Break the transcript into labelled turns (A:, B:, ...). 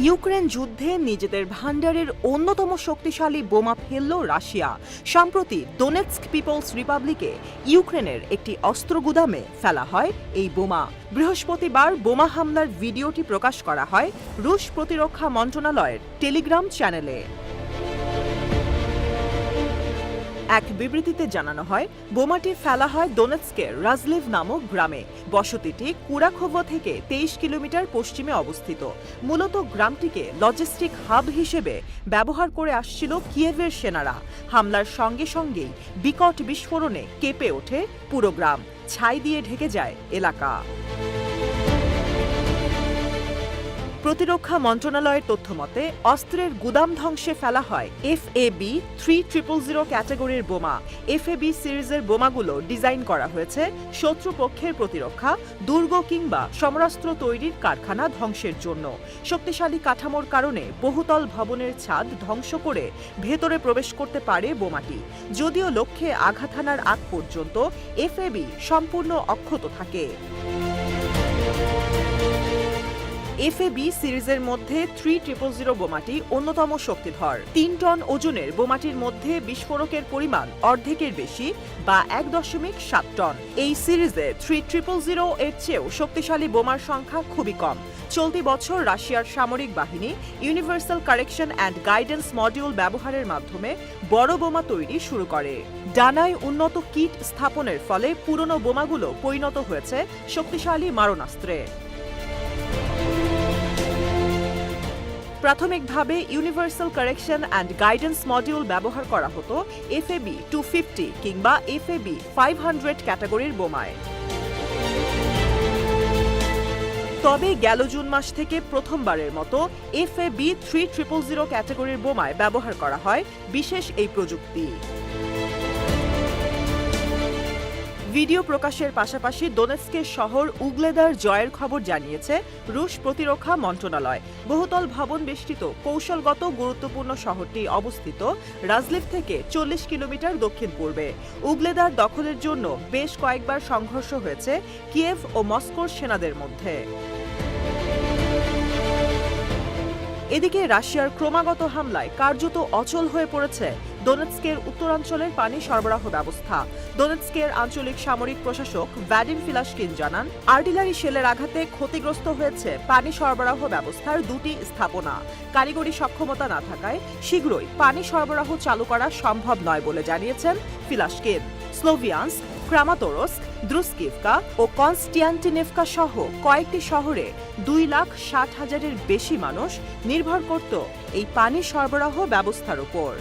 A: Ukraine যুদ্ধে নিজেদের ভান্ডারের অন্যতম শক্তিশালী বোমা ফেলল রাশিয়া। সম্প্রতি দোনেৎস্ক পিপলস রিপাবলিকে ইউক্রেনের একটি অস্ত্র গুদামে ফেলা হয় এই বোমা। বৃহস্পতিবার বোমা হামলার ভিডিওটি প্রকাশ করা হয় রুশ প্রতিরক্ষা মন্ত্রণালয়ের টেলিগ্রাম চ্যানেলে। এক বিবৃতিতে জানানো হয়, বোমাটি ফেলা হয় দোনেৎস্কের রাজলিভ নামক গ্রামে। বসতিটি কুরাখোভো থেকে 23 কিলোমিটার পশ্চিমে অবস্থিত। মূলত গ্রামটিকে লজিস্টিক হাব হিসেবে ব্যবহার করে আসছিল কিয়েভের সেনারা। হামলার সঙ্গে সঙ্গেই বিকট বিস্ফোরণে কেঁপে ওঠে পুরো গ্রাম, ছাই দিয়ে ঢেকে যায় এলাকা। প্রতিরক্ষা মন্ত্রণালয়ের তথ্যমতে অস্ত্রের গুদাম ধ্বংসে ফেলা হয় FAB-3000 ক্যাটাগরির বোমা। FAB সিরিজের বোমাগুলো ডিজাইন করা হয়েছে শত্রুপক্ষের প্রতিরক্ষা, দুর্গ কিংবা সমরাস্ত্র তৈরির কারখানা ধ্বংসের জন্য। শক্তিশালী কাঠামোর কারণে বহুতল ভবনের ছাদ ধ্বংস করে ভেতরে প্রবেশ করতে পারে বোমাটি। যদিও লক্ষ্যে আঘাত হানার আগ পর্যন্ত FAB সম্পূর্ণ অক্ষত থাকে। FAB সিরিজের মধ্যে 3000 বোমাটি অন্যতম শক্তিধর। 3 টন ওজনের বোমাটির মধ্যে বিস্ফোরকের পরিমাণ অর্ধেকের বেশি বা 1.7 টন। এই সিরিজে 3000 এর চেয়েও শক্তিশালী বোমার সংখ্যা খুবই কম। চলতি বছর রাশিয়ার সামরিক বাহিনী universal correction and guidance module ব্যবহারের মাধ্যমে বড় বোমা তৈরি শুরু করে। ডানায় উন্নত কিট স্থাপনের ফলে পুরনো বোমাগুলো পরিণত হয়েছে শক্তিশালী মারণাস্ত্রে। প্রাথমিকভাবে universal correction and guidance module ব্যবহার করা হতো FAB-250 কিংবা FAB-500 ক্যাটাগরির বোমায়। তবে গেল জুন মাস থেকে প্রথমবারের মতো FAB-3000 ক্যাটাগরির বোমায় ব্যবহার করা হয় বিশেষ এই প্রযুক্তি। ভিডিও প্রকাশের পাশাপাশি দোনেৎস্কের শহর উগলেদার জয়ের খবর জানিয়েছে রুশ প্রতিরক্ষা মন্ত্রণালয়। বহুতল ভবন বেষ্টিত কৌশলগত গুরুত্বপূর্ণ শহরটি অবস্থিত রাজলিভ থেকে 40 কিলোমিটার দক্ষিণ পূর্বে। উগলেদার দখলের জন্য বেশ কয়েকবার সংঘর্ষ হয়েছে কিয়েভ ও মস্কোর সেনাদের মধ্যে। এদিকে রাশিয়ার ক্রমাগত হামলায় কার্যত অচল হয়ে পড়েছে দোনেৎস্কের উত্তরাঞ্চলের পানি সরবরাহ ব্যবস্থা। দোনেৎস্কের আঞ্চলিক সামরিক প্রশাসক ভ্যাডিম ফিলাশকিন জানান, আর্টিলারি শেলের আঘাতে ক্ষতিগ্রস্ত হয়েছে পানি সরবরাহ ব্যবস্থার 2টি স্থাপনা। কারিগরি সক্ষমতা না থাকায় শীঘ্রই পানি সরবরাহ চালু করা সম্ভব নয় বলে জানিয়েছেন ফিলাশকিন। স্লোভিয়ান্স্ক, ক্রামাতোরস্ক, দ্রুস্কিভকা ও কনস্টিয়ান্টিনেভকা সহ কয়েকটি শহরে 2,60,000-এর বেশি মানুষ নির্ভর করত এই পানি সরবরাহ ব্যবস্থার উপর।